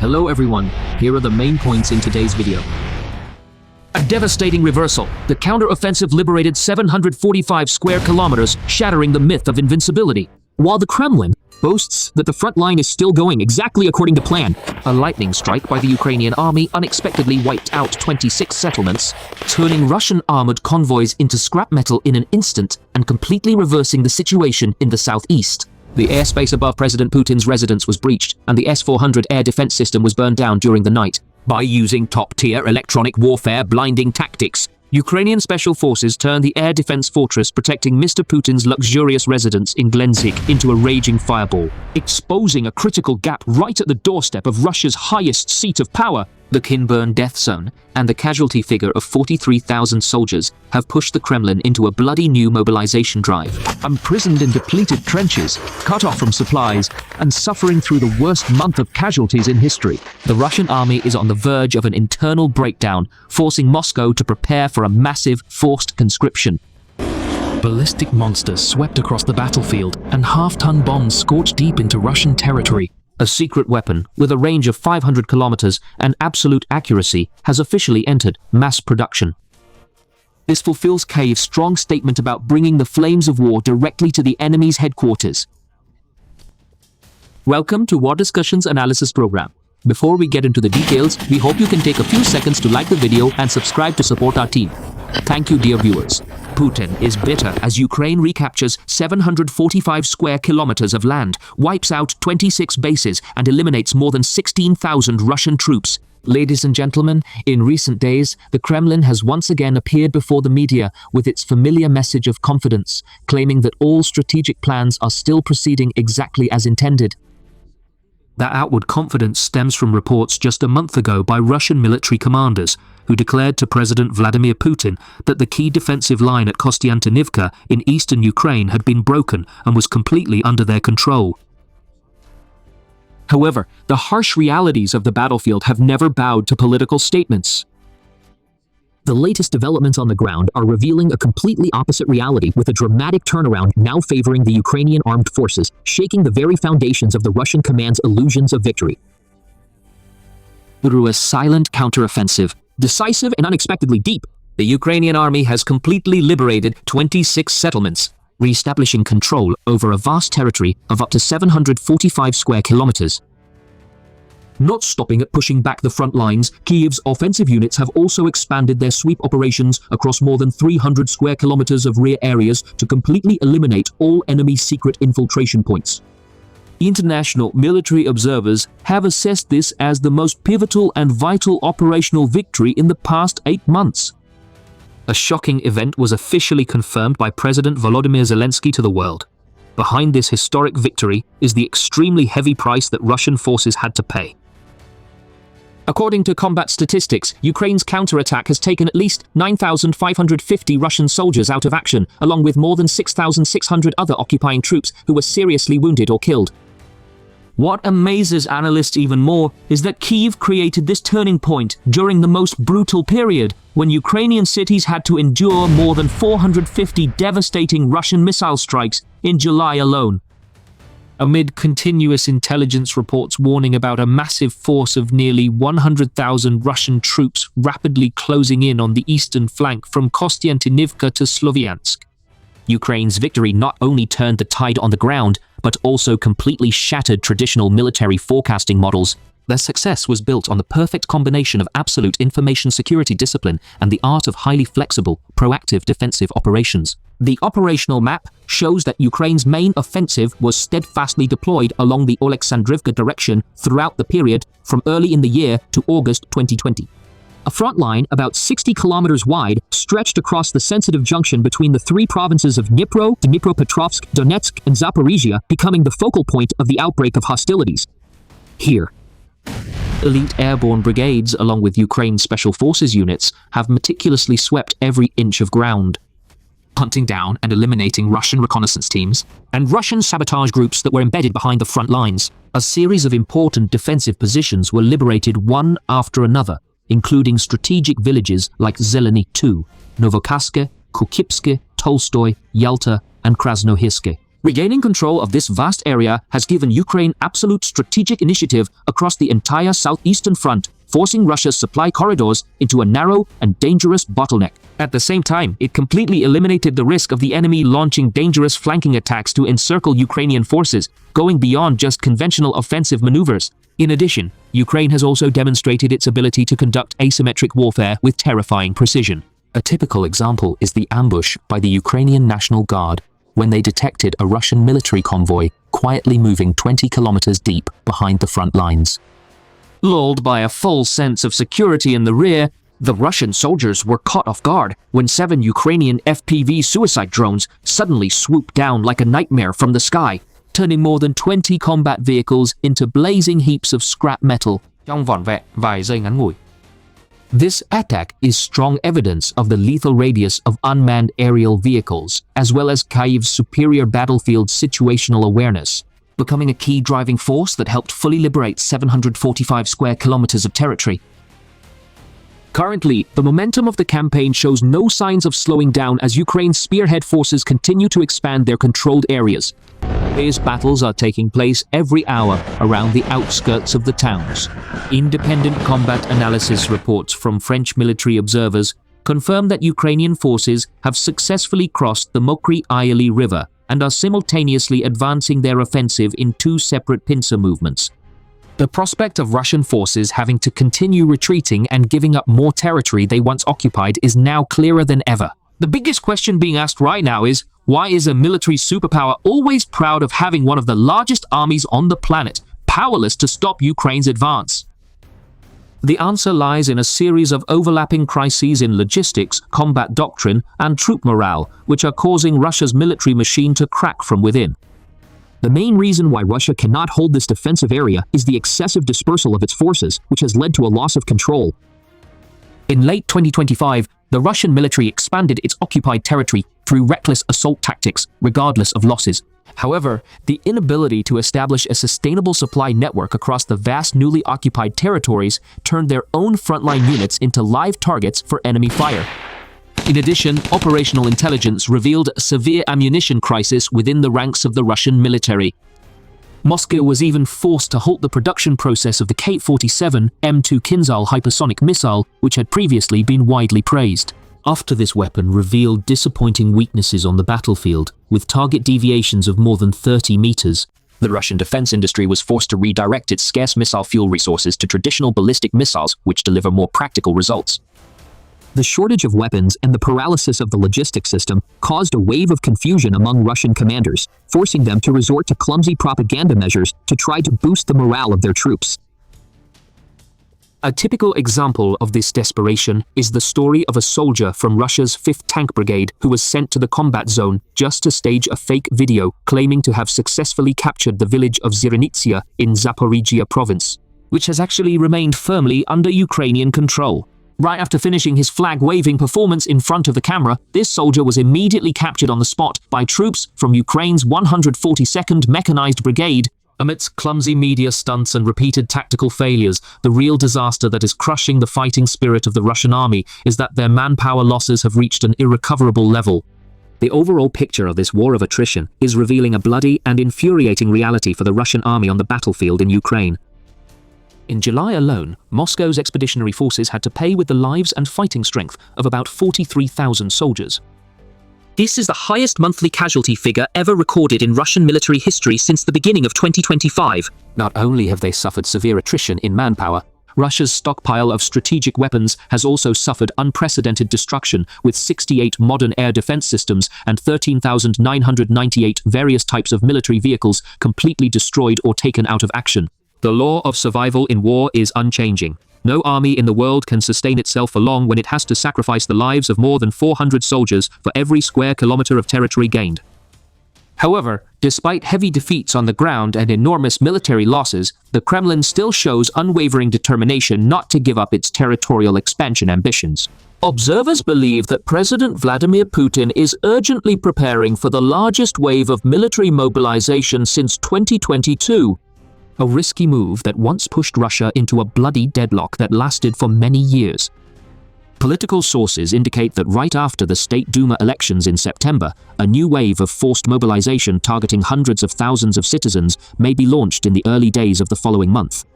Hello everyone, here are the main points in today's video. A devastating reversal. The counter-offensive liberated 745 square kilometers, shattering the myth of invincibility. While the Kremlin boasts that the front line is still going exactly according to plan, a lightning strike by the Ukrainian army unexpectedly wiped out 26 settlements, turning Russian armored convoys into scrap metal in an instant and completely reversing the situation in the southeast. The airspace above President Putin's residence was breached, and the S-400 air defense system was burned down during the night. By using top-tier electronic warfare blinding tactics, Ukrainian special forces turned the air defense fortress protecting Mr. Putin's luxurious residence in Glenzig into a raging fireball, exposing a critical gap right at the doorstep of Russia's highest seat of power. The Kinburn death zone and the casualty figure of 43,000 soldiers have pushed the Kremlin into a bloody new mobilization drive. Imprisoned in depleted trenches, cut off from supplies, and suffering through the worst month of casualties in history, the Russian army is on the verge of an internal breakdown, forcing Moscow to prepare for a massive forced conscription. Ballistic monsters swept across the battlefield, and half-ton bombs scorched deep into Russian territory. A secret weapon, with a range of 500 kilometers and absolute accuracy, has officially entered mass production. This fulfills Kyiv's strong statement about bringing the flames of war directly to the enemy's headquarters. Welcome to War Discussions Analysis Program. Before we get into the details, we hope you can take a few seconds to like the video and subscribe to support our team. Thank you, dear viewers. Putin is bitter as Ukraine recaptures 745 square kilometers of land, wipes out 26 bases, and eliminates more than 16,000 Russian troops. Ladies and gentlemen, in recent days, the Kremlin has once again appeared before the media with its familiar message of confidence, claiming that all strategic plans are still proceeding exactly as intended. That outward confidence stems from reports just a month ago by Russian military commanders, who declared to President Vladimir Putin that the key defensive line at Kostiantynivka in eastern Ukraine had been broken and was completely under their control. However, the harsh realities of the battlefield have never bowed to political statements. The latest developments on the ground are revealing a completely opposite reality, with a dramatic turnaround now favoring the Ukrainian armed forces, shaking the very foundations of the Russian command's illusions of victory. Through a silent counteroffensive, decisive and unexpectedly deep, the Ukrainian army has completely liberated 26 settlements, re-establishing control over a vast territory of up to 745 square kilometers. Not stopping at pushing back the front lines, Kyiv's offensive units have also expanded their sweep operations across more than 300 square kilometers of rear areas to completely eliminate all enemy secret infiltration points. International military observers have assessed this as the most pivotal and vital operational victory in the past 8 months. A shocking event was officially confirmed by President Volodymyr Zelensky to the world. Behind this historic victory is the extremely heavy price that Russian forces had to pay. According to combat statistics, Ukraine's counterattack has taken at least 9,550 Russian soldiers out of action, along with more than 6,600 other occupying troops who were seriously wounded or killed. What amazes analysts even more is that Kyiv created this turning point during the most brutal period, when Ukrainian cities had to endure more than 450 devastating Russian missile strikes in July alone. Amid continuous intelligence reports warning about a massive force of nearly 100,000 Russian troops rapidly closing in on the eastern flank from Kostiantynivka to Sloviansk, Ukraine's victory not only turned the tide on the ground, but also completely shattered traditional military forecasting models. Their success was built on the perfect combination of absolute information security discipline and the art of highly flexible, proactive defensive operations. The operational map shows that Ukraine's main offensive was steadfastly deployed along the Oleksandrivka direction throughout the period from early in the year to August 2020. A front line about 60 kilometers wide stretched across the sensitive junction between the three provinces of Dnipro, Dnipropetrovsk, Donetsk, and Zaporizhia, becoming the focal point of the outbreak of hostilities. Here, elite airborne brigades, along with Ukraine's special forces units, have meticulously swept every inch of ground, hunting down and eliminating Russian reconnaissance teams and Russian sabotage groups that were embedded behind the front lines. A series of important defensive positions were liberated one after another, including strategic villages like Zeleny II, Novokaske, Kukipske, Tolstoy, Yalta, and Krasnohirske. Regaining control of this vast area has given Ukraine absolute strategic initiative across the entire southeastern front, forcing Russia's supply corridors into a narrow and dangerous bottleneck. At the same time, it completely eliminated the risk of the enemy launching dangerous flanking attacks to encircle Ukrainian forces, going beyond just conventional offensive maneuvers. In addition, Ukraine has also demonstrated its ability to conduct asymmetric warfare with terrifying precision. A typical example is the ambush by the Ukrainian National Guard when they detected a Russian military convoy quietly moving 20 kilometers deep behind the front lines. Lulled by a full sense of security in the rear, the Russian soldiers were caught off guard when 7 Ukrainian FPV suicide drones suddenly swooped down like a nightmare from the sky, turning more than 20 combat vehicles into blazing heaps of scrap metal. Trong vỏn vẹn vài giây ngắn ngủi. This attack is strong evidence of the lethal radius of unmanned aerial vehicles, as well as Kyiv's superior battlefield situational awareness, becoming a key driving force that helped fully liberate 745 square kilometers of territory. Currently, the momentum of the campaign shows no signs of slowing down as Ukraine's spearhead forces continue to expand their controlled areas. Fierce battles are taking place every hour around the outskirts of the towns. Independent combat analysis reports from French military observers confirm that Ukrainian forces have successfully crossed the Mokry-Iali River and are simultaneously advancing their offensive in 2 separate pincer movements. The prospect of Russian forces having to continue retreating and giving up more territory they once occupied is now clearer than ever. The biggest question being asked right now is, why is a military superpower always proud of having one of the largest armies on the planet, powerless to stop Ukraine's advance? The answer lies in a series of overlapping crises in logistics, combat doctrine, and troop morale, which are causing Russia's military machine to crack from within. The main reason why Russia cannot hold this defensive area is the excessive dispersal of its forces, which has led to a loss of control. In late 2025, the Russian military expanded its occupied territory through reckless assault tactics, regardless of losses. However, the inability to establish a sustainable supply network across the vast newly occupied territories turned their own frontline units into live targets for enemy fire. In addition, operational intelligence revealed a severe ammunition crisis within the ranks of the Russian military. Moscow was even forced to halt the production process of the km² M2 Kinzhal hypersonic missile, which had previously been widely praised. After this weapon revealed disappointing weaknesses on the battlefield, with target deviations of more than 30 meters, the Russian defense industry was forced to redirect its scarce missile fuel resources to traditional ballistic missiles, which deliver more practical results. The shortage of weapons and the paralysis of the logistics system caused a wave of confusion among Russian commanders, forcing them to resort to clumsy propaganda measures to try to boost the morale of their troops. A typical example of this desperation is the story of a soldier from Russia's 5th Tank Brigade who was sent to the combat zone just to stage a fake video claiming to have successfully captured the village of Zyrenitsia in Zaporizhia province, which has actually remained firmly under Ukrainian control. Right after finishing his flag-waving performance in front of the camera, this soldier was immediately captured on the spot by troops from Ukraine's 142nd Mechanized Brigade. Amidst clumsy media stunts and repeated tactical failures, the real disaster that is crushing the fighting spirit of the Russian army is that their manpower losses have reached an irrecoverable level. The overall picture of this war of attrition is revealing a bloody and infuriating reality for the Russian army on the battlefield in Ukraine. In July alone, Moscow's expeditionary forces had to pay with the lives and fighting strength of about 43,000 soldiers. This is the highest monthly casualty figure ever recorded in Russian military history since the beginning of 2025. Not only have they suffered severe attrition in manpower, Russia's stockpile of strategic weapons has also suffered unprecedented destruction, with 68 modern air defense systems and 13,998 various types of military vehicles completely destroyed or taken out of action. The law of survival in war is unchanging. No army in the world can sustain itself for long when it has to sacrifice the lives of more than 400 soldiers for every square kilometer of territory gained. However, despite heavy defeats on the ground and enormous military losses, the Kremlin still shows unwavering determination not to give up its territorial expansion ambitions. Observers believe that President Vladimir Putin is urgently preparing for the largest wave of military mobilization since 2022. A risky move that once pushed Russia into a bloody deadlock that lasted for many years. Political sources indicate that right after the State Duma elections in September, a new wave of forced mobilization targeting hundreds of thousands of citizens may be launched in the early days of the following month.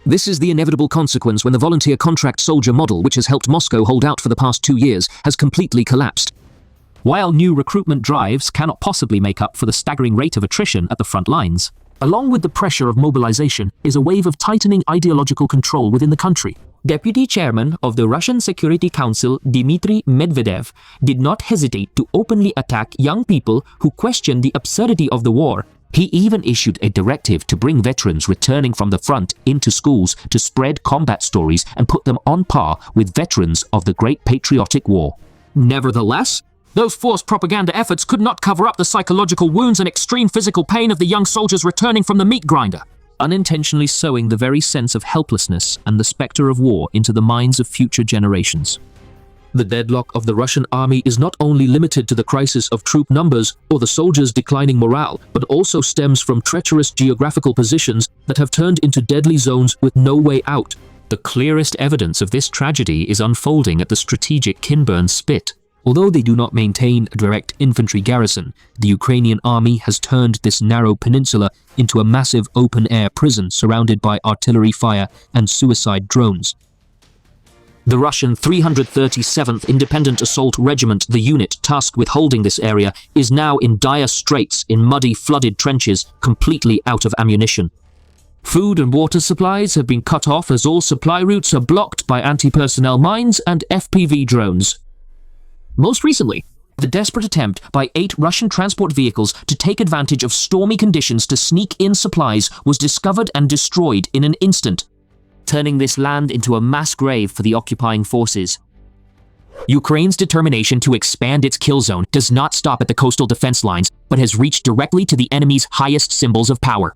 This is the inevitable consequence when the volunteer contract soldier model, which has helped Moscow hold out for the past 2 years, has completely collapsed. While new recruitment drives cannot possibly make up for the staggering rate of attrition at the front lines, along with the pressure of mobilization is a wave of tightening ideological control within the country. Deputy Chairman of the Russian Security Council Dmitry Medvedev did not hesitate to openly attack young people who questioned the absurdity of the war. He even issued a directive to bring veterans returning from the front into schools to spread combat stories and put them on par with veterans of the Great Patriotic War. Nevertheless, those forced propaganda efforts could not cover up the psychological wounds and extreme physical pain of the young soldiers returning from the meat grinder, unintentionally sowing the very sense of helplessness and the specter of war into the minds of future generations. The deadlock of the Russian army is not only limited to the crisis of troop numbers or the soldiers' declining morale, but also stems from treacherous geographical positions that have turned into deadly zones with no way out. The clearest evidence of this tragedy is unfolding at the strategic Kinburn spit. Although they do not maintain a direct infantry garrison, the Ukrainian army has turned this narrow peninsula into a massive open-air prison surrounded by artillery fire and suicide drones. The Russian 337th Independent Assault Regiment, the unit tasked with holding this area, is now in dire straits in muddy, flooded trenches, completely out of ammunition. Food and water supplies have been cut off as all supply routes are blocked by anti-personnel mines and FPV drones. Most recently, the desperate attempt by 8 Russian transport vehicles to take advantage of stormy conditions to sneak in supplies was discovered and destroyed in an instant, turning this land into a mass grave for the occupying forces. Ukraine's determination to expand its kill zone does not stop at the coastal defense lines, but has reached directly to the enemy's highest symbols of power.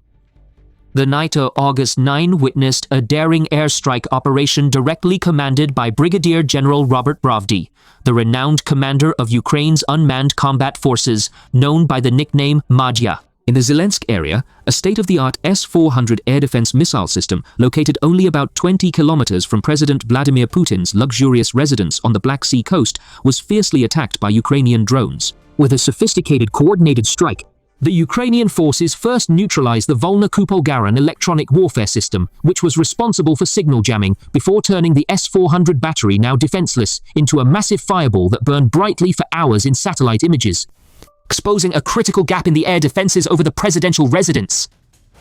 The night of August 9 witnessed a daring airstrike operation directly commanded by Brigadier General Robert Brovdy, the renowned commander of Ukraine's unmanned combat forces, known by the nickname Madya. In the Zelensk area, a state-of-the-art S-400 air defense missile system, located only about 20 kilometers from President Vladimir Putin's luxurious residence on the Black Sea coast, was fiercely attacked by Ukrainian drones. With a sophisticated coordinated strike, the Ukrainian forces first neutralized the Volna-Kupolgaran electronic warfare system, which was responsible for signal jamming, before turning the S-400 battery, now defenseless, into a massive fireball that burned brightly for hours in satellite images, exposing a critical gap in the air defenses over the presidential residence.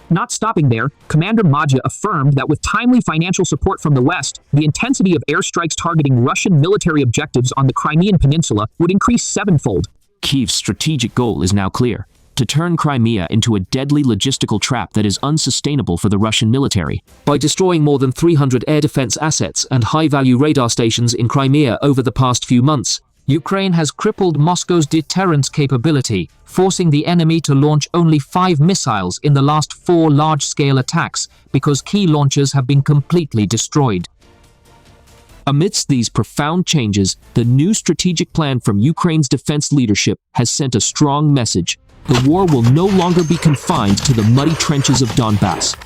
Not stopping there, Commander Madya affirmed that with timely financial support from the West, the intensity of airstrikes targeting Russian military objectives on the Crimean Peninsula would increase 7-fold. Kyiv's strategic goal is now clear: to turn Crimea into a deadly logistical trap that is unsustainable for the Russian military. By destroying more than 300 air defense assets and high-value radar stations in Crimea over the past few months, Ukraine has crippled Moscow's deterrence capability, forcing the enemy to launch only 5 missiles in the last 4 large-scale attacks because key launchers have been completely destroyed. Amidst these profound changes, the new strategic plan from Ukraine's defense leadership has sent a strong message. The war will no longer be confined to the muddy trenches of Donbass.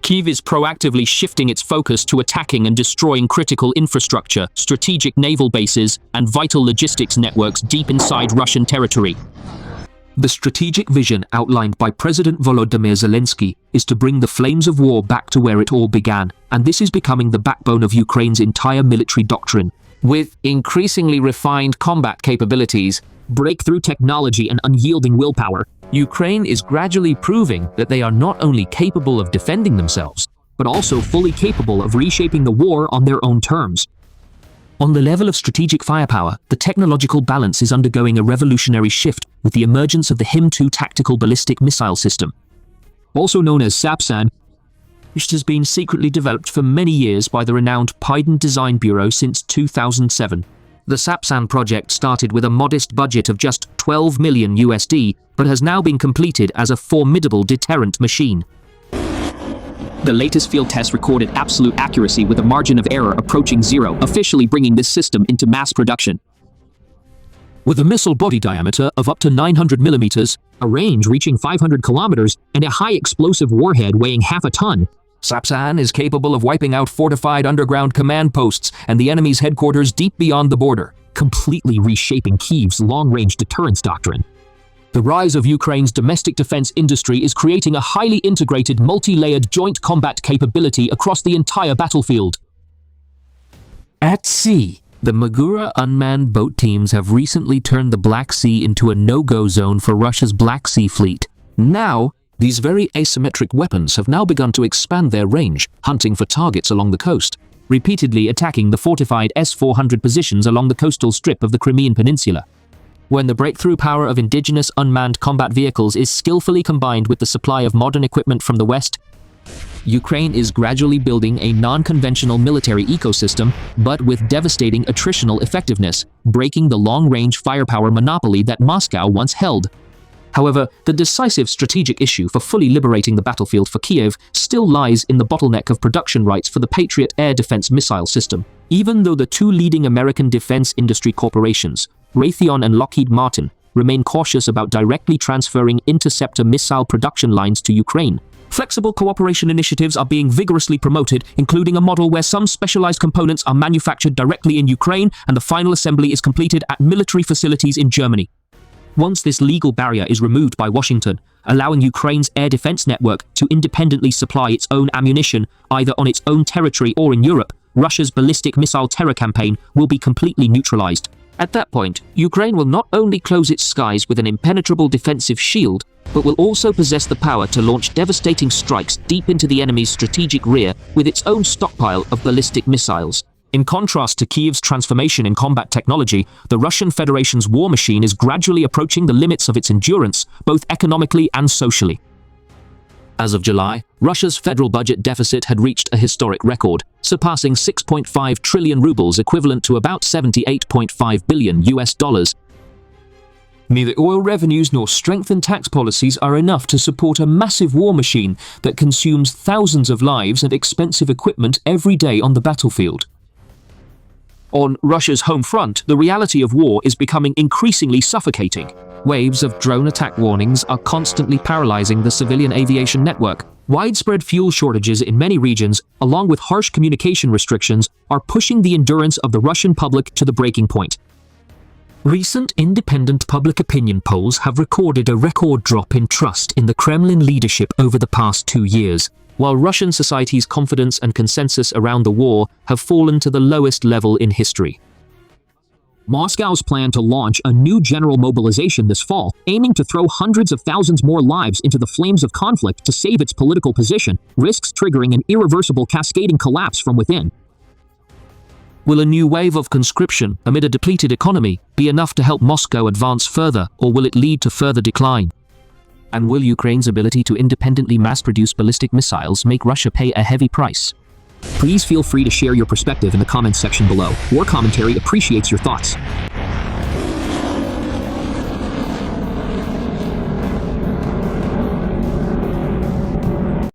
Kyiv is proactively shifting its focus to attacking and destroying critical infrastructure, strategic naval bases, and vital logistics networks deep inside Russian territory. The strategic vision outlined by President Volodymyr Zelensky is to bring the flames of war back to where it all began, and this is becoming the backbone of Ukraine's entire military doctrine. With increasingly refined combat capabilities, breakthrough technology, and unyielding willpower, Ukraine is gradually proving that they are not only capable of defending themselves, but also fully capable of reshaping the war on their own terms. On the level of strategic firepower, the technological balance is undergoing a revolutionary shift with the emergence of the HIM-2 tactical ballistic missile system, also known as SAPSAN, which has been secretly developed for many years by the renowned Poiden Design Bureau since 2007. The SAPSAN project started with a modest budget of just $12 million USD, but has now been completed as a formidable deterrent machine. The latest field tests recorded absolute accuracy with a margin of error approaching 0, officially bringing this system into mass production. With a missile body diameter of up to 900 millimeters, a range reaching 500 kilometers, and a high explosive warhead weighing half a ton, Sapsan is capable of wiping out fortified underground command posts and the enemy's headquarters deep beyond the border, completely reshaping Kyiv's long-range deterrence doctrine. The rise of Ukraine's domestic defense industry is creating a highly integrated, multi-layered joint combat capability across the entire battlefield. At sea, the Magura unmanned boat teams have recently turned the Black Sea into a no-go zone for Russia's Black Sea fleet. Now, these very asymmetric weapons have now begun to expand their range, hunting for targets along the coast, repeatedly attacking the fortified S-400 positions along the coastal strip of the Crimean Peninsula. When the breakthrough power of indigenous unmanned combat vehicles is skillfully combined with the supply of modern equipment from the West, Ukraine is gradually building a non-conventional military ecosystem, but with devastating attritional effectiveness, breaking the long-range firepower monopoly that Moscow once held. However, the decisive strategic issue for fully liberating the battlefield for Kiev still lies in the bottleneck of production rights for the Patriot air defense missile system. Even though the two leading American defense industry corporations, Raytheon and Lockheed Martin, remain cautious about directly transferring interceptor missile production lines to Ukraine, flexible cooperation initiatives are being vigorously promoted, including a model where some specialized components are manufactured directly in Ukraine and the final assembly is completed at military facilities in Germany. Once this legal barrier is removed by Washington, allowing Ukraine's air defense network to independently supply its own ammunition either on its own territory or in Europe, Russia's ballistic missile terror campaign will be completely neutralized. At that point, Ukraine will not only close its skies with an impenetrable defensive shield, but will also possess the power to launch devastating strikes deep into the enemy's strategic rear with its own stockpile of ballistic missiles. In contrast to Kyiv's transformation in combat technology, the Russian Federation's war machine is gradually approaching the limits of its endurance, both economically and socially. As of July, Russia's federal budget deficit had reached a historic record, surpassing 6.5 trillion rubles, equivalent to about $78.5 billion US. Neither oil revenues nor strengthened tax policies are enough to support a massive war machine that consumes thousands of lives and expensive equipment every day on the battlefield. On Russia's home front, the reality of war is becoming increasingly suffocating. Waves of drone attack warnings are constantly paralyzing the civilian aviation network. Widespread fuel shortages in many regions, along with harsh communication restrictions, are pushing the endurance of the Russian public to the breaking point. Recent independent public opinion polls have recorded a record drop in trust in the Kremlin leadership over the past 2 years, while Russian society's confidence and consensus around the war have fallen to the lowest level in history. Moscow's plan to launch a new general mobilization this fall, aiming to throw hundreds of thousands more lives into the flames of conflict to save its political position, risks triggering an irreversible cascading collapse from within. Will a new wave of conscription, amid a depleted economy, be enough to help Moscow advance further, or will it lead to further decline? And will Ukraine's ability to independently mass-produce ballistic missiles make Russia pay a heavy price? Please feel free to share your perspective in the comments section below. War Commentary appreciates your thoughts.